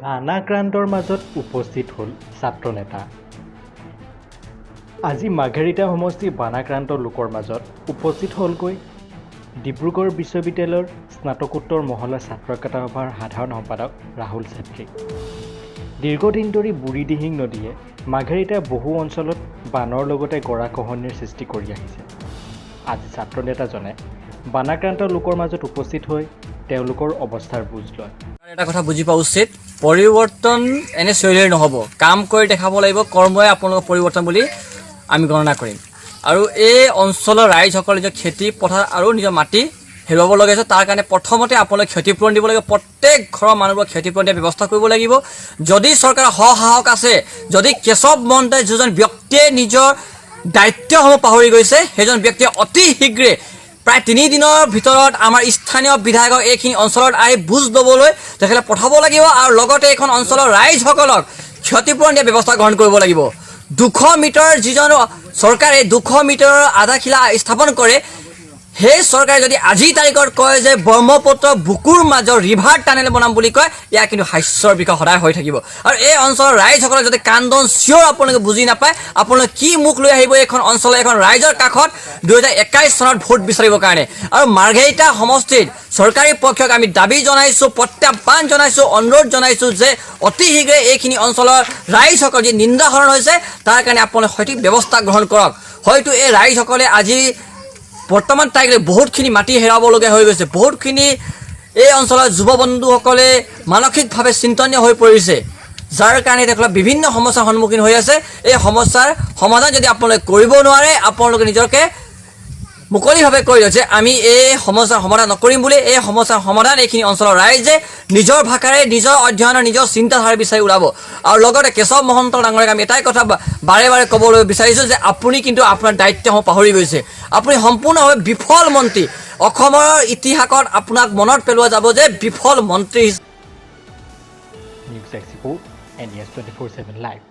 বানাক্ৰান্তৰ মাজত উপস্থিত হ'ল ছাত্ৰ নেতা। আজি মাৰ্ঘেৰিটা সমষ্টিৰ বানাক্ৰান্ত লোকৰ মাজত উপস্থিত হ'লগৈ ডিব্ৰুগড় বিশ্ববিদ্যালয়ৰ স্নাতকোত্তৰ মহলাৰ ছাত্ৰ একতা সভাৰ সাধাৰণ সম্পাদক ৰাহুল চেত্ৰী। দীৰ্ঘদিন ধৰি বুঢ়ীদিহিং নদীয়ে মাৰ্ঘেৰিটাৰ বহু অঞ্চলত বানৰ লগতে গৰাখহনীয়াৰ সৃষ্টি কৰি আহিছে। আজি ছাত্ৰ নেতাজনে বানাক্ৰান্ত লোকৰ মাজত উপস্থিত হৈ তেওঁলোকৰ অৱস্থাৰ বুজ লয়। এটা কথা বুজি পোৱা উচিত, পৰিৱৰ্তন এনে শৈলীৰ নহ'ব, কাম কৰি দেখাব লাগিব। কৰ্মই আপোনালোকৰ পৰিৱৰ্তন বুলি আমি গণনা কৰিম। আৰু এই অঞ্চলৰ ৰাইজসকলে নিজৰ খেতি পথাৰ আৰু নিজৰ মাটি হেৰুৱাব লগা আছে। তাৰ কাৰণে প্ৰথমতে আপোনালোকে ক্ষতিপূৰণ দিব লাগিব। প্ৰত্যেক ঘৰৰ মানুহবোৰক ক্ষতিপূৰণ দিয়াৰ ব্যৱস্থা কৰিব লাগিব। যদি চৰকাৰৰ সাহস আছে, যদি কেশৱ মহন্তই যিজন ব্যক্তিয়ে নিজৰ দায়িত্বসমূহ পাহৰি গৈছে, সেইজন ব্যক্তিয়ে অতি শীঘ্ৰে প্ৰায় 3 দিনৰ ভিতৰত আমাৰ স্থানীয় বিধায়কক এইখিনি অঞ্চলত আহি বুজ ল'বলৈ তেখেতে পঠাব লাগিব আৰু লগতে এইখন অঞ্চলৰ ৰাইজসকলক ক্ষতিপূৰণ দিয়াৰ ব্যৱস্থা গ্ৰহণ কৰিব লাগিব। 200 মিটাৰ যিজন চৰকাৰে 200 মিটাৰৰ আধাৰশিলা স্থাপন কৰে, সেই চৰকাৰে যদি আজিৰ তাৰিখত কয় যে ব্ৰহ্মপুত্ৰ বুকুৰ মাজৰ ৰিভাৰ টানেল বনাম বুলি কয়, এয়া কিন্তু হাস্যৰ বিষয় সদায় হৈ থাকিব। আৰু এই অঞ্চলৰ ৰাইজসকলক যদি কান্দন চিঞৰ আপোনালোকে বুজি নাপায়, আপোনালোকে কি মুখ লৈ আহিব এইখন অঞ্চলৰ এখন ৰাইজৰ কাষত 2021 চনত ভোট বিচাৰিবৰ কাৰণে। আৰু মাৰ্ঘেৰিটা সমষ্টিত চৰকাৰী পক্ষক আমি দাবী জনাইছোঁ, প্ৰত্যাহ্বান জনাইছোঁ, অনুৰোধ জনাইছোঁ যে অতি শীঘ্ৰে এইখিনি অঞ্চলৰ ৰাইজসকল যি নিন্দাহৰণ হৈছে তাৰ কাৰণে আপোনালোকে সঠিক ব্যৱস্থা গ্ৰহণ কৰক। হয়তো এই ৰাইজসকলে আজি বৰ্তমান তাৰিখলৈ বহুতখিনি মাটি হেৰাবলগীয়া হৈ গৈছে। বহুতখিনি এই অঞ্চলৰ যুৱ বন্ধুসকলে মানসিকভাৱে চিন্তনীয় হৈ পৰিছে, যাৰ কাৰণে তেওঁলোকে বিভিন্ন সমস্যাৰ সন্মুখীন হৈ আছে। এই সমস্যাৰ সমাধান যদি আপোনালোকে কৰিব নোৱাৰে, আপোনালোকে নিজকে মুকলিভাৱে কৈ দিয়ক যে আমি এই সমস্যাৰ সমাধান নকৰিম বুলি। এই সমস্যাৰ সমাধান এইখিনি অঞ্চলৰ ৰাইজে নিজৰ ভাষাৰে, নিজৰ অধ্যয়নৰ, নিজৰ চিন্তাধাৰা বিচাৰি ওলাব। আৰু লগতে কেশৱ মহন্ত ডাঙৰীয়াক আমি এটাই কথা বাৰে বাৰে ক'বলৈ বিচাৰিছোঁ যে আপুনি কিন্তু আপোনাৰ দায়িত্বসমূহ পাহৰি গৈছে। আপুনি সম্পূৰ্ণভাৱে বিফল মন্ত্ৰী। অসমৰ ইতিহাসত আপোনাক মনত পেলোৱা যাব যে বিফল মন্ত্ৰী। News export N.E.S 24/7 live.